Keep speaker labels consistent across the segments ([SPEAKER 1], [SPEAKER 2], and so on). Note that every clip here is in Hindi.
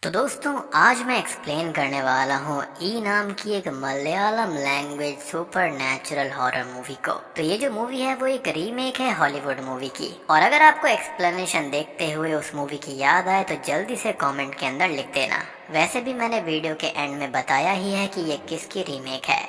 [SPEAKER 1] तो दोस्तों आज मैं एक्सप्लेन करने वाला हूँ ई नाम की एक Malayalam language super natural horror movie को। तो ये जो मूवी है वो एक रीमेक है हॉलीवुड मूवी की। और अगर आपको एक्सप्लेनेशन देखते हुए उस मूवी की याद आए तो जल्दी से कमेंट के अंदर लिख देना। वैसे भी मैंने वीडियो के एंड में बताया ही है कि ये किसकी रीमेक है।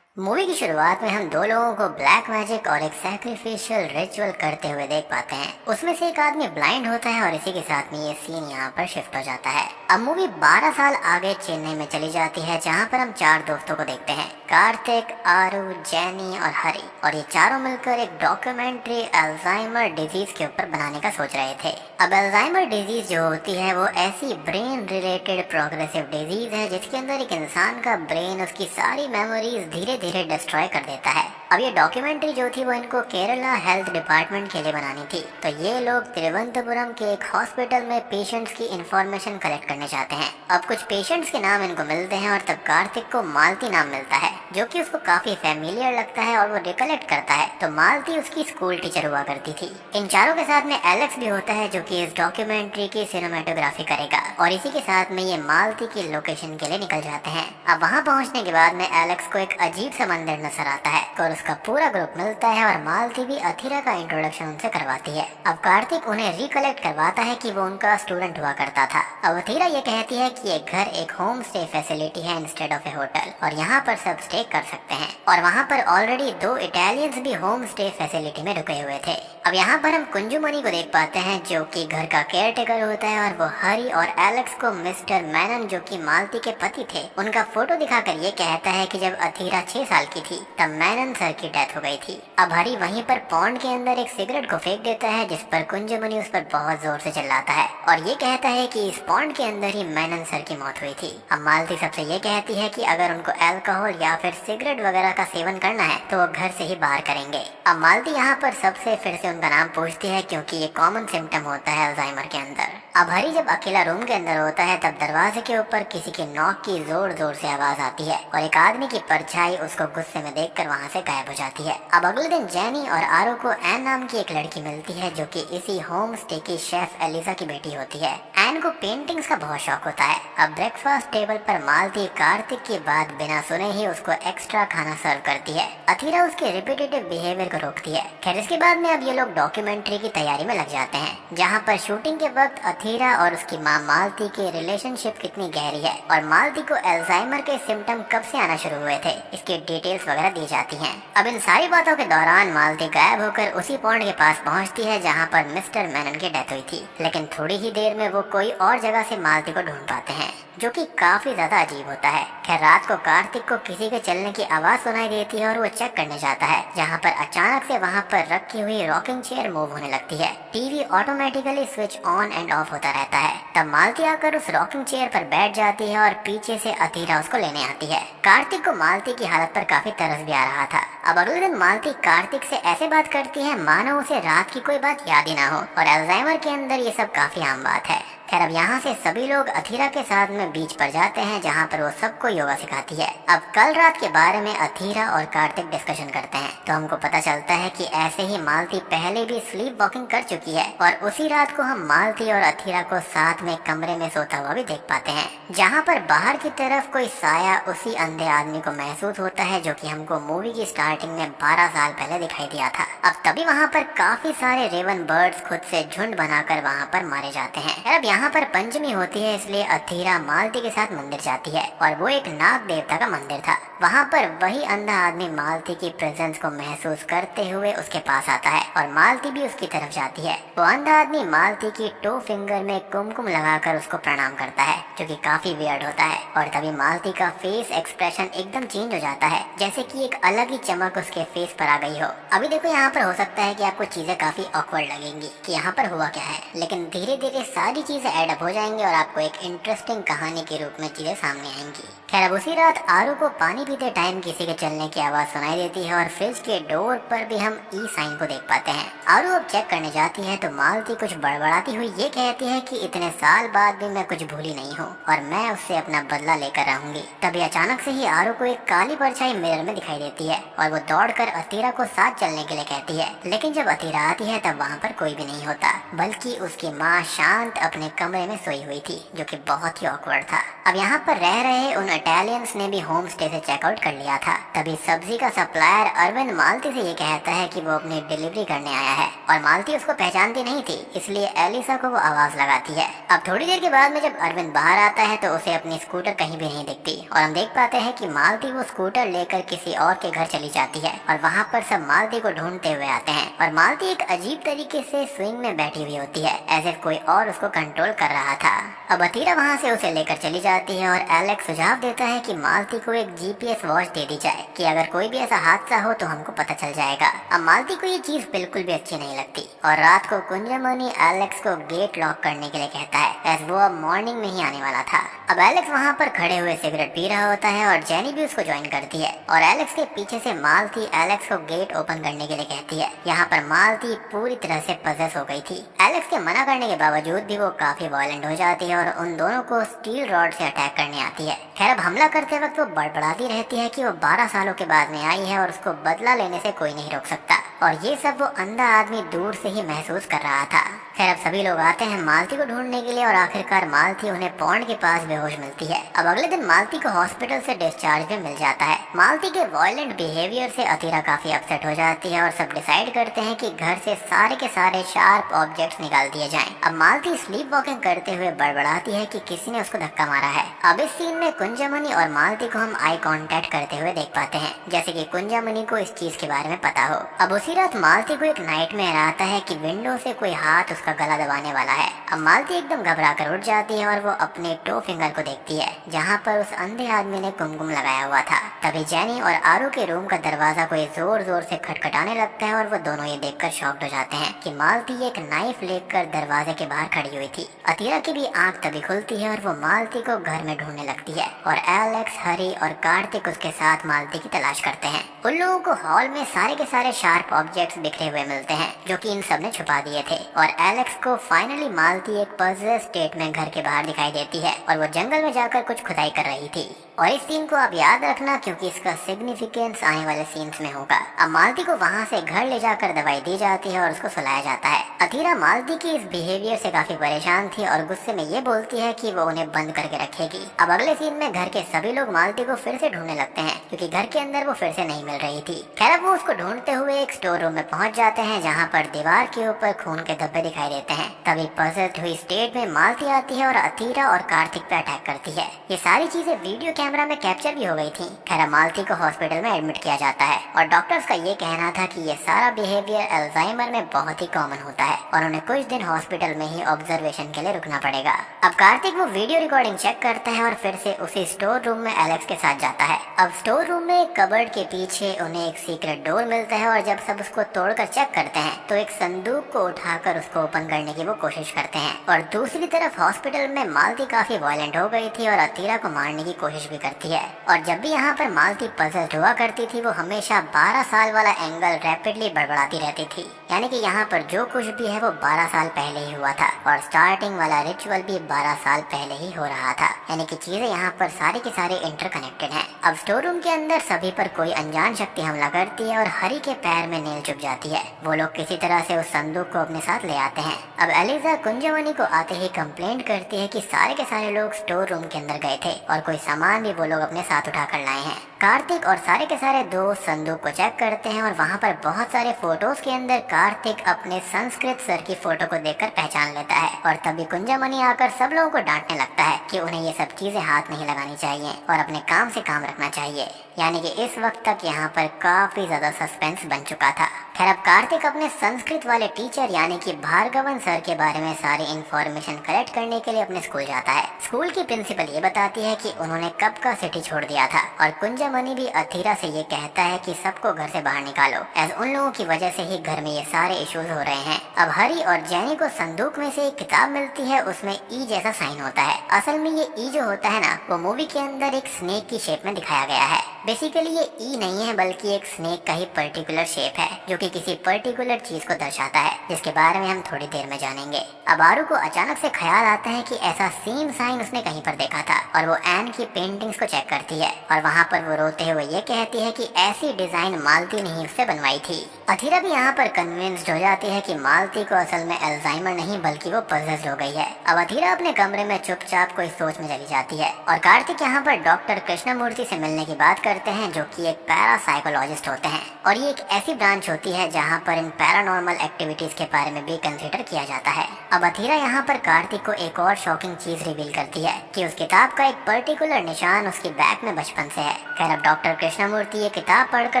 [SPEAKER 1] मूवी की शुरुआत में हम दो लोगों को ब्लैक मैजिक और एक सैक्रिफिशियल रिचुअल करते हुए देख पाते हैं। उसमें से एक आदमी ब्लाइंड होता है और इसी के साथ में ये सीन यहाँ पर शिफ्ट हो जाता है। अब मूवी 12 साल आगे चेन्नई में चली जाती है, जहाँ पर हम 4 दोस्तों को देखते हैं, कार्तिक, आरू, जैनी और हरी। और ये चारों मिलकर एक डॉक्यूमेंट्री अल्जाइमर डिजीज के ऊपर बनाने का सोच रहे थे। अब अल्जाइमर डिजीज जो होती है वो ऐसी ब्रेन रिलेटेड प्रोग्रेसिव डिजीज है जिसके अंदर एक इंसान का ब्रेन उसकी सारी मेमोरीज धीरे धीरे डिस्ट्रॉय कर देता है। अब ये डॉक्यूमेंट्री जो थी वो इनको केरला हेल्थ डिपार्टमेंट के लिए बनानी थी। तो ये लोग तिरुवनंतपुरम के एक हॉस्पिटल में पेशेंट्स की इंफॉर्मेशन कलेक्ट करने चाहते हैं। अब कुछ पेशेंट्स के नाम इनको मिलते हैं और तब कार्तिक को मालती नाम मिलता है जो कि उसको काफी फेमिलियर लगता है और वो रिकलेक्ट करता है। तो मालती उसकी स्कूल टीचर हुआ करती थी। इन चारों के साथ में एलेक्स भी होता है जो कि इस डॉक्यूमेंट्री की सिनेमेटोग्राफी करेगा। और इसी के साथ में ये मालती की लोकेशन के लिए निकल जाते हैं। अब वहाँ पहुँचने के बाद में एलेक्स को एक अजीब सा मंदिर नजर आता है और उसका पूरा ग्रुप मिलता है और मालती भी अथीरा का इंट्रोडक्शन उनसे करवाती है। अब कार्तिक उन्हें रिकलेक्ट करवाता है कि वो उनका स्टूडेंट हुआ करता था। अब अथीरा ये कहती है कि ये घर एक होम स्टे फैसिलिटी है इंस्टेड ऑफ ए होटल और यहाँ पर सब स्टे कर सकते हैं। और वहाँ पर ऑलरेडी 2 इटालियंस भी होम स्टे फैसिलिटी में रुके हुए थे। अब यहाँ पर हम कुंजुमणि को देख पाते हैं जो कि घर का केयरटेकर होता है और वो हरी और एलेक्स को मिस्टर मैनन जो कि मालती के पति थे उनका फोटो दिखाकर ये कहता है कि जब अथीरा 6 साल की थी तब मैनन सर की डेथ हो गई थी। अब हरी वहीं पर पॉन्ड के अंदर एक सिगरेट को फेंक देता है जिस पर कुंजुमणि उस पर बहुत जोर से चिल्लाता है और ये कहता है कि इस पॉन्ड के अंदर ही मैनन सर की मौत हुई थी। अब मालती सबसे ये कहती है कि अगर उनको अल्कोहल या फिर सिगरेट वगैरह का सेवन करना है तो वो घर से ही बाहर करेंगे। अब मालती यहाँ पर सबसे फिर से उनका नाम पूछती है क्योंकि ये कॉमन सिम्टम होता है अल्जाइमर के अंदर। अब हरी जब अकेला रूम के अंदर होता है तब दरवाजे के ऊपर किसी की नॉक की जोर जोर से आवाज आती है और एक आदमी की परछाई उसको गुस्से में देखकर वहाँ से गायब हो जाती है। अब अगले दिन जैनी और आरू को एन नाम की एक लड़की मिलती है जो कि इसी होम स्टे की शेफ एलिजा की बेटी होती है। एन को पेंटिंग्स का बहुत शौक होता है। अब ब्रेकफास्ट टेबल पर मालती कार्तिक की बात बिना सुने ही उसको एक्स्ट्रा खाना सर्व करती है। अथीरा उसके रिपीटेटिव बिहेवियर को रोकती है। खैर इसके बाद में अब ये लोग डॉक्यूमेंट्री की तैयारी में लग जाते हैं जहाँ पर शूटिंग के वक्त अथीरा और उसकी माँ मालती की रिलेशनशिप कितनी गहरी है और मालती को अल्जाइमर के सिम्टम कब से आना शुरू हुए थे इसकी डिटेल्स वगैरह दी जाती हैं। अब इन सारी बातों के दौरान मालती गायब होकर उसी पॉइंट के पास पहुंचती है जहां पर मिस्टर मैनन की डेथ हुई थी। लेकिन थोड़ी ही देर में वो कोई और जगह से मालती को ढूंढ पाते हैं जो कि काफी ज्यादा अजीब होता है। खैर रात को कार्तिक को किसी के चलने की आवाज सुनाई देती है और वो चेक करने जाता है जहाँ पर अचानक से वहाँ पर रखी हुई रॉकिंग चेयर मूव होने लगती है। TV automatically switch on end of होता रहता है। तब मालती आकर उस रॉकिंग चेयर पर बैठ जाती है और पीछे से अथीरा उसको लेने आती है। कार्तिक को मालती की हालत पर काफी तरस भी आ रहा था। अब अगले दिन मालती कार्तिक से ऐसे बात करती है मानो उसे रात की कोई बात याद ही ना हो और अल्जाइमर के अंदर ये सब काफी आम बात है। खैर अब यहाँ से सभी लोग अथीरा के साथ में बीच पर जाते हैं जहाँ पर वो सबको योगा सिखाती है। अब कल रात के बारे में अथीरा और कार्तिक डिस्कशन करते हैं तो हमको पता चलता है कि ऐसे ही मालती पहले भी स्लीप वॉकिंग कर चुकी है और उसी रात को हम मालती और अथीरा को साथ में कमरे में सोता हुआ भी देख पाते हैं जहाँ पर बाहर की तरफ कोई साया उसी अंधे आदमी को महसूस होता है जो कि हमको मूवी की स्टार्टिंग में 12 साल पहले दिखाई दिया था। अब तभी वहाँ पर काफी सारे रेवन बर्ड्स खुद से झुंड बनाकर वहाँ पर मारे जाते हैं। अब यहाँ पर पंचमी होती है इसलिए अथीरा मालती के साथ मंदिर जाती है और वो एक नाग देवता का मंदिर था। वहाँ पर वही अंधा आदमी मालती की प्रेजेंस को महसूस करते हुए उसके पास आता है और मालती भी उसकी तरफ जाती है। वो अंधा आदमी मालती की टो फिंगर में कुमकुम लगाकर उसको प्रणाम करता है जो कि काफी वियर्ड होता है और तभी मालती का फेस एक्सप्रेशन एकदम चेंज हो जाता है जैसे कि एक अलग ही चमक उसके फेस पर आ गई हो। अभी देखो यहाँ पर हो सकता है कि आपको चीजें काफी ऑकवर्ड लगेंगी कि यहाँ पर हुआ क्या है, लेकिन धीरे धीरे सारी चीजें एडअप हो जाएंगी और आपको एक इंटरेस्टिंग कहानी के रूप में चीजें सामने आएंगी। खैर अब उसी रात आरू को पानी पीते टाइम किसी के चलने की आवाज सुनाई देती है और फ्रिज के डोर पर भी हम ई साइन को देख पाते हैं। आरू अब चेक करने जाती है तो मालती कुछ बड़बड़ाती हुई ये कहती है कि इतने साल बाद भी मैं कुछ भूली नहीं हूँ और मैं उससे अपना बदला लेकर रहूंगी। तभी अचानक से ही आरू को एक काली परछाई मिरर में दिखाई देती है और वो दौड़कर अतीरा को साथ चलने के लिए कहती है, लेकिन जब अतीरा आती है तब वहाँ पर कोई भी नहीं होता, बल्कि उसकी माँ शांत अपने कमरे में सोई हुई थी, जो कि बहुत ही ऑकवर्ड था। अब यहाँ पर रह रहे उन इटालियंस ने भी होम स्टे से चेकआउट कर लिया था। तभी सब्जी का सप्लायर अरविंद मालती से ये कहता है कि वो अपनी डिलीवरी करने आया है और मालती उसको पहचानती नहीं थी, इसलिए एलिसा को वो आवाज लगाती है। अब थोड़ी देर के बाद में जब अरविंद बाहर आता है तो उसे अपनी स्कूटर कहीं भी नहीं दिखती और हम देख पाते हैं कि मालती वो स्कूटर लेकर किसी और के घर चली जाती है और वहाँ पर सब मालती को ढूंढते हुए आते हैं और मालती एक अजीब तरीके से स्विंग में बैठी हुई होती है, ऐसे कोई और उसको कंट्रोल कर रहा था। अब अतीरा वहाँ से उसे लेकर चली जाती है और एलेक्स सुझाव देता है कि मालती को एक जीपीएस वॉच दे दी जाए कि अगर कोई भी ऐसा हादसा हो तो हमको पता चल जाएगा। अब मालती को ये चीज बिल्कुल भी अच्छी नहीं लगती और रात को कुंजमणि एलेक्स को गेट लॉक करने के लिए कहता है, एस वो अब मॉर्निंग में ही आने वाला था। अब एलेक्स वहाँ पर खड़े हुए सिगरेट पी रहा होता है और जेनी भी उसको ज्वाइन करती है और एलेक्स के पीछे से मालती एलेक्स को गेट ओपन करने के लिए कहती है। यहाँ पर मालती पूरी तरह से पजेस हो गई थी। एलेक्स के मना करने के बावजूद भी वो काफी वायलेंट हो जाती है और उन दोनों को स्टील रॉड से अटैक करने आती है। खैर अब हमला करते वक्त वो बड़बड़ाती रहती है कि वो 12 सालों के बाद में आई है और उसको बदला लेने से कोई नहीं रोक सकता और ये सब वो अंधा आदमी दूर से ही महसूस कर रहा था। खैर अब सभी लोग आते हैं मालती को ढूंढने के लिए और आखिरकार मालती उन्हें पॉन्ड के पास बेहोश मिलती है। अब अगले दिन मालती को हॉस्पिटल से डिस्चार्ज भी मिल जाता है। मालती के वायलेंट बिहेवियर से अतीरा काफी अपसेट हो जाती है और सब डिसाइड करते हैं कि घर से सारे के सारे शार्प ऑब्जेक्ट्स निकाल दिए जाएं। अब मालती स्लीप वॉकिंग करते हुए बड़बड़ाती है कि किसी ने उसको धक्का मारा है। अब इस सीन में कुंजमणि और मालती को हम आई कांटेक्ट करते हुए देख पाते हैं, जैसे कि कुंजमणि को इस चीज के बारे में पता हो। अब उसी रात मालती को एक नाइटमेयर आता है कि विंडो से कोई हाथ उसका गला दबाने वाला है। अब मालती एकदम घबरा कर उठ जाती है और वो अपने टो फिंगर को देखती है जहाँ पर उस अंधे आदमी ने कुमकुम लगाया हुआ था। तभी जेनी और आरू के रूम का दरवाजा कोई जोर जोर से खटखटाने लगता है और वो दोनों ये देखकर शॉक्ड हो जाते हैं कि मालती एक नाइफ लेकर दरवाजे के बाहर खड़ी हुई थी। अतीरा की भी आंख तभी खुलती है और वो मालती को घर में ढूंढने लगती है और एलेक्स, हरी और कार्तिक उसके साथ मालती की तलाश करते हैं। उन लोगों को हॉल में सारे के सारे शार्प ऑब्जेक्ट्स बिखरे हुए मिलते हैं जो कि इन सब ने छुपा दिए थे और एलेक्स को फाइनली मालती एक पजल स्टेट में घर के बाहर दिखाई देती है और वो जंगल में जाकर कुछ खुदाई कर रही थी। और इस सीन को आप याद रखना क्योंकि इसका सिग्निफिकेंस आने वाले सीन्स में होगा। अब मालती को वहाँ से घर ले जाकर दवाई दी जाती है और उसको सुलाया जाता है। अतीरा मालती की इस बिहेवियर से काफी परेशान थी और गुस्से में ये बोलती है कि वो उन्हें बंद करके रखेगी। अब अगले सीन में घर के सभी लोग मालती को फिर से ढूंढने लगते हैं क्योंकि घर के अंदर वो फिर से नहीं मिल रही थी। खैर अब वो उसको ढूंढते हुए एक स्टोर रूम में पहुंच जाते हैं जहाँ पर दीवार के ऊपर खून के धब्बे दिखाई देते हैं। तभी पजल्ड हुई स्टेट में मालती आती है और अतीरा और कार्तिक पे अटैक करती है। ये सारी चीजें वीडियो कैमरा में कैप्चर भी हो गई थी। खैर मालती को हॉस्पिटल में एडमिट किया जाता है और डॉक्टर्स का ये कहना था कि ये सारा बिहेवियर अल्जाइमर में बहुत ही कॉमन होता है और उन्हें कुछ दिन हॉस्पिटल में ही ऑब्जर्वेशन के लिए रुकना पड़ेगा। अब कार्तिक वो वीडियो रिकॉर्डिंग चेक करता है और फिर से उसी स्टोर रूम में एलेक्स के साथ जाता है। अब स्टोर रूम में एक कबर्ड के पीछे उन्हें एक सीक्रेट डोर मिलता है और जब सब उसको तोड़कर चेक करते हैं तो एक संदूक को उठाकर उसको ओपन करने की वो कोशिश करते हैं। और दूसरी तरफ हॉस्पिटल में मालती काफी वायलेंट हो गई थी और अतीरा को मारने की कोशिश भी करती है। और जब भी यहाँ पर मालती पजल्ड हुआ करती थी वो हमेशा 12 साल वाला एंगल रैपिडली बड़बड़ाती रहती थी, यानी कि यहाँ पर जो कुछ भी है वो 12 साल पहले ही हुआ था और स्टार्टिंग वाला रिचुअल भी 12 साल पहले ही हो रहा था, यानी कि चीजें यहाँ पर सारी की सारी इंटरकनेक्टेड हैं। अब स्टोर रूम के अंदर सभी पर कोई अनजान शक्ति हमला करती है और हरी के पैर में नेल चुभ जाती है। वो लोग किसी तरह से उस संदूक को अपने साथ ले आते हैं। अब एलिजा कुंजमणि को आते ही कंप्लेंट करती है कि सारे के सारे लोग स्टोर रूम के अंदर गए थे और कोई सामान भी वो लोग अपने साथ उठा कर लाए हैं। कार्तिक और सारे के सारे दोस्त संदूक को चेक करते हैं और वहाँ पर बहुत सारे फोटोज के अंदर कार्तिक अपने संस्कृत सर की फोटो को देखकर पहचान लेता है और तभी कुंजमणि आकर सब लोगों को डांटने लगता है कि उन्हें ये सब चीजें हाथ नहीं लगानी चाहिए और अपने काम से काम रखना चाहिए। यानी कि इस वक्त तक यहाँ पर काफी ज्यादा सस्पेंस बन चुका था। खैर अब कार्तिक अपने संस्कृत वाले टीचर यानी कि भार्गवन सर के बारे में सारी इन्फॉर्मेशन कलेक्ट करने के लिए अपने स्कूल जाता है। स्कूल की प्रिंसिपल ये बताती है कि उन्होंने कब का सिटी छोड़ दिया था और कुंजमणि भी अथीरा से ये कहता है कि सबको घर से बाहर निकालो, एज उन लोगों की वजह से ही घर में ये सारे इश्यूज हो रहे हैं। अब हरी और जैनी को संदूक में से एक किताब मिलती है, उसमें ई जैसा साइन होता है। असल में ये ई जो होता है ना, वो मूवी के अंदर एक स्नेक की शेप में दिखाया गया है। बेसिकली ये ई नहीं है बल्कि एक स्नेक का ही पर्टिकुलर शेप है जो कि किसी पर्टिकुलर चीज को दर्शाता है, जिसके बारे में हम थोड़ी देर में जानेंगे। अब आरू को अचानक से ख्याल आता है कि ऐसा सेम साइन उसने कहीं पर देखा था और वो एन की पेंटिंग्स को चेक करती है और वहाँ पर वो रोते हुए ये कहती है कि ऐसी डिजाइन मालती ने ही उससे बनवाई थी। अथीरा भी यहाँ पर कन्विंस्ड हो जाती है कि मालती को असल में अल्जाइमर नहीं बल्कि वो पजेस्ड हो गई है। अब अथीरा अपने कमरे में चुपचाप कोई सोच में चली जाती है और कार्तिक यहाँ पर डॉक्टर कृष्णमूर्ति से मिलने की बात करते हैं जो कि एक पैरासाइकोलॉजिस्ट होते हैं और ये एक ऐसी ब्रांच होती है जहाँ पर इन पैरानॉर्मल एक्टिविटीज के बारे में भी कंसिडर किया जाता है। अब अथीरा यहाँ पर कार्तिक को एक और शॉकिंग चीज रिवील करती है कि उस किताब का एक पर्टिकुलर निशान उसकी बैग में बचपन से है। खैर अब डॉक्टर कृष्णमूर्ति ये किताब पढ़कर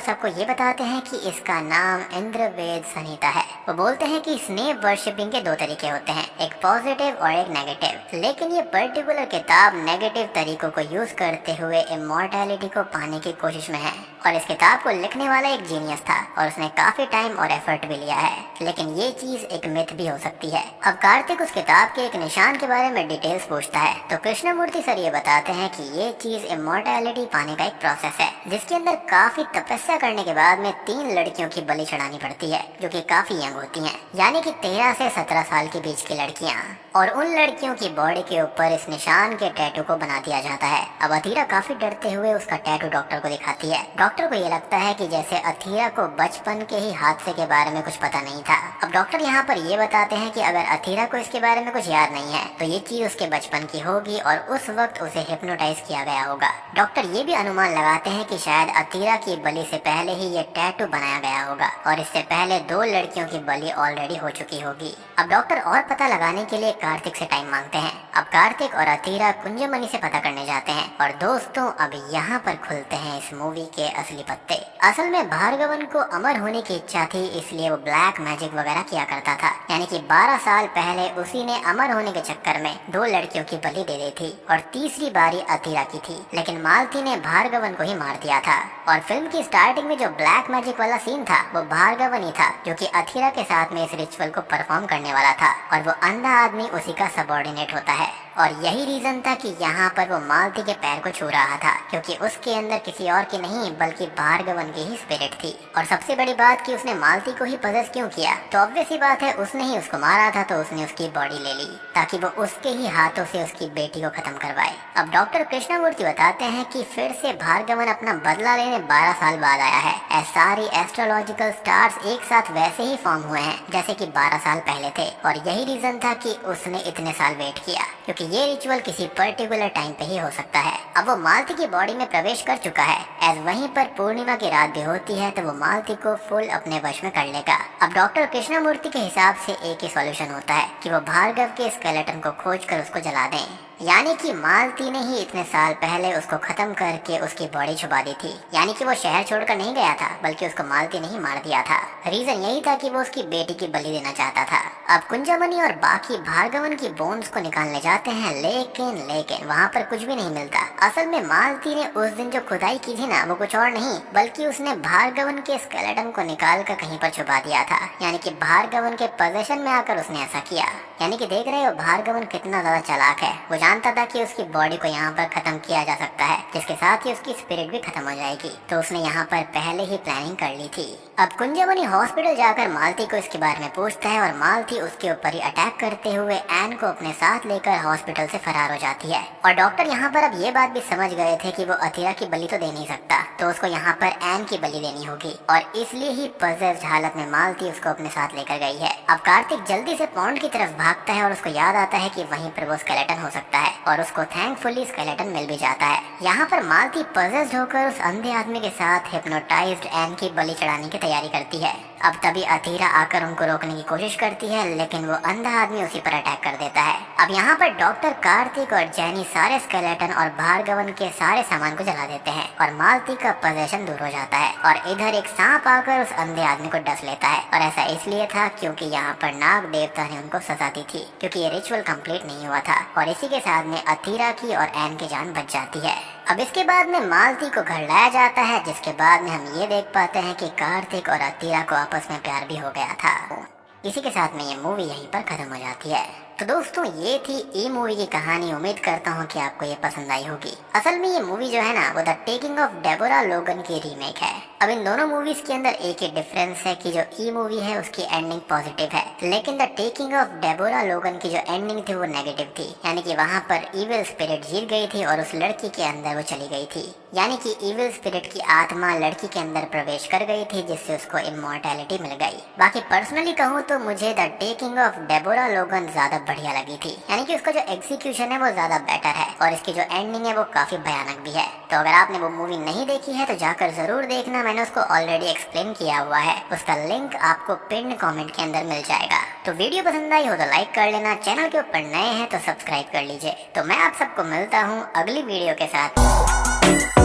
[SPEAKER 1] सबको ये बताते हैं कि इसका नाम इंद्रवेद संहिता है। वो बोलते हैं कि स्नेक वर्शिपिंग के दो तरीके होते हैं, एक पॉजिटिव और एक नेगेटिव, लेकिन ये पर्टिकुलर किताब नेगेटिव तरीकों को यूज करते हुए इमॉर्टैलिटी को पाने की कोशिश में है। और इस किताब को लिखने वाला एक जीनियस था और उसने काफी टाइम और एफर्ट भी लिया है, लेकिन ये चीज एक मिथ भी हो सकती है। अब कार्तिक उस किताब के एक निशान के बारे में डिटेल्स पूछता है तो कृष्णमूर्ति सर ये बताते हैं कि ये चीज इमॉर्टैलिटी पाने का एक प्रोसेस है जिसके अंदर काफी तपस्या करने के बाद में 3 लड़कियों की बलि चढ़ानी पड़ती है जो कि काफी यंग होती हैं, यानी कि 13 से 17 साल के बीच की लड़कियां, और उन लड़कियों की बॉडी के ऊपर इस निशान के टैटू को बना दिया जाता है। अब अथीरा काफी डरते हुए उसका टैटू डॉक्टर को दिखाती है। डॉक्टर को ये लगता है कि जैसे अथीरा को बचपन के ही हादसे के बारे में कुछ पता नहीं था। अब डॉक्टर यहाँ पर ये बताते हैं कि अगर अथीरा को इसके बारे में कुछ याद नहीं है तो ये चीज उसके बचपन की होगी और उस वक्त उसे हिप्नोटाइज किया गया होगा। डॉक्टर ये भी अनुमान लगाते हैं कि शायद अथीरा की बलि से पहले ही ये टैटू बनाया गया होगा और इससे पहले 2 लड़कियों की बलि ऑलरेडी हो चुकी होगी। अब डॉक्टर और पता लगाने के लिए कार्तिक से टाइम मांगते हैं। अब कार्तिक और अथीरा कुंजमणि से पता करने जाते हैं और दोस्तों अब यहाँ पर खुलते हैं इस मूवी के असली पत्ते। असल में भार्गवन को अमर होने की इच्छा थी, इसलिए वो ब्लैक मैजिक वगैरह किया करता था, यानी कि 12 साल पहले उसी ने अमर होने के चक्कर में 2 लड़कियों की बलि दे दी थी और तीसरी बारी अथीरा की थी, लेकिन मालती ने भार्गवन को ही मार दिया था। और फिल्म की स्टार्टिंग में जो ब्लैक मैजिक वाला सीन था वो भार्गवन ही था जो कि अथीरा के साथ में इस रिचुअल को परफॉर्म करने वाला था और वो अंधा आदमी उसी का सबऑर्डिनेट होता है। और यही रीजन था कि यहाँ पर वो मालती के पैर को छू रहा था क्योंकि उसके अंदर किसी और की नहीं बल्कि भार्गवन की ही स्पिरिट थी। और सबसे बड़ी बात कि उसने मालती को ही पजेस क्यों किया, तो ऑब्वियस ही बात है उसने ही उसको मारा था तो उसने उसकी बॉडी ले ली ताकि वो उसके ही हाथों से उसकी बेटी को खत्म करवाए। अब डॉक्टर कृष्णमूर्ति बताते हैं कि फिर से भार्गवन अपना बदला लेने 12 साल बाद आया है। सारी एस्ट्रोलॉजिकल स्टार्स एक साथ वैसे ही फॉर्म हुए हैं जैसे कि 12 साल पहले थे और यही रीजन था कि उसने इतने साल वेट किया क्योंकि ये रिचुअल किसी पर्टिकुलर टाइम पे ही हो सकता है। अब वो मालती की बॉडी में प्रवेश कर चुका है, एज वहीं पर पूर्णिमा की रात भी होती है तो वो मालती को फुल अपने वश में कर लेगा। अब डॉक्टर कृष्णमूर्ति के हिसाब से एक ही सॉल्यूशन होता है कि वो भार्गव के स्केलेटन को खोज कर उसको जला दें, यानी कि मालती ने ही इतने साल पहले उसको खत्म करके उसकी बॉडी छुपा दी थी, यानी कि वो शहर छोड़कर नहीं गया था बल्कि उसको मालती ने ही मार दिया था। रीजन यही था कि वो उसकी बेटी की बलि देना चाहता था। अब कुंजमणि और बाकी भार्गवन की बोन्स को निकालने जाते हैं लेकिन वहाँ पर कुछ भी नहीं मिलता। असल में मालती ने उस दिन जो खुदाई की थी ना वो कुछ और नहीं बल्कि उसने भार्गवन के स्केलेटन को निकाल कर कहीं पर छुपा दिया था, यानी कि भार्गवन के पोजीशन में आकर उसने ऐसा किया। यानी कि देख रहे हो भार्गवन कितना ज्यादा चालाक है, वो जानता था कि उसकी बॉडी को यहाँ पर खत्म किया जा सकता है जिसके साथ ही उसकी स्पिरिट भी खत्म हो जाएगी, तो उसने यहाँ पर पहले ही प्लानिंग कर ली थी। अब कुंजमणि हॉस्पिटल जाकर मालती को इसके बारे में पूछता है और मालती उसके ऊपर ही अटैक करते हुए एन को अपने साथ लेकर हॉस्पिटल से फरार हो जाती है। और डॉक्टर यहाँ पर अब ये बात भी समझ गए थे कि वो अथीरा की बलि तो दे नहीं सकता, तो उसको यहाँ पर एन की बलि देनी होगी और इसलिए ही पजेस्ड हालत में मालती उसको अपने साथ लेकर गई है। अब कार्तिक जल्दी से पॉन्ड की तरफ भागता है और उसको याद आता है कि वहीं पर वो स्केलेटन हो सकता है और उसको थैंकफुली स्केलेटन मिल भी जाता है। यहाँ पर मालती पजेस्ड होकर उस अंधे आदमी के साथ हिप्नोटाइज्ड एन की बलि चढ़ाने की तैयारी करती है। अब तभी अथीरा आकर उनको रोकने की कोशिश करती है, लेकिन वो अंधा आदमी उसी पर अटैक कर देता है। अब यहाँ पर डॉक्टर कार्तिक और जैनी सारे स्केलेटन और भार्गवन के सारे सामान को जला देते हैं और मालती का पोजेशन दूर हो जाता है। और इधर एक सांप आकर उस अंधे आदमी को डस लेता है, और ऐसा इसलिए था क्योंकि यहाँ पर नाग देवता ने उनको सजा दी थी, क्योंकि ये रिचुअल कंप्लीट नहीं हुआ था। और इसी के साथ में अथीरा की और एन की जान बच जाती है। अब इसके बाद में मालती को घर लाया जाता है, जिसके बाद में हम ये देख पाते हैं कि कार्तिक और अथीरा को आपस में प्यार भी हो गया था। इसी के साथ में ये मूवी यहीं पर खत्म हो जाती है। तो दोस्तों, ये थी ई मूवी की कहानी। उम्मीद करता हूँ कि आपको ये पसंद आई होगी। असल में ये मूवी जो है ना, वो द टेकिंग ऑफ डेबोरा लोगन की रीमेक है। अब इन दोनों मूवीज के अंदर एक ही डिफरेंस है कि जो ई मूवी है उसकी एंडिंग पॉजिटिव है, लेकिन द टेकिंग ऑफ डेबोरा लोगन की जो एंडिंग थी वो नेगेटिव थी। यानी कि वहाँ पर इविल स्पिरिट जीत गई थी और उस लड़की के अंदर वो चली गई थी। यानी कि इविल स्पिरिट की आत्मा लड़की के अंदर प्रवेश कर गई थी, जिससे उसको इमॉर्टैलिटी मिल गई। बाकी पर्सनली कहूँ तो मुझे द टेकिंग ऑफ डेबोरा लोगन ज्यादा बढ़िया लगी थी। यानी कि उसका जो एग्जीक्यूशन है वो ज्यादा बेटर है और इसकी जो एंडिंग है वो काफी भयानक भी है। तो अगर आपने वो मूवी नहीं देखी है तो जाकर जरूर देखना। मैंने उसको ऑलरेडी एक्सप्लेन किया हुआ है, उसका लिंक आपको पिन कमेंट के अंदर मिल जाएगा। तो वीडियो पसंद आई हो तो लाइक कर लेना, चैनल के ऊपर नए हैं तो सब्सक्राइब कर लीजिए। तो मैं आप सबको मिलता हूँ अगली वीडियो के साथ।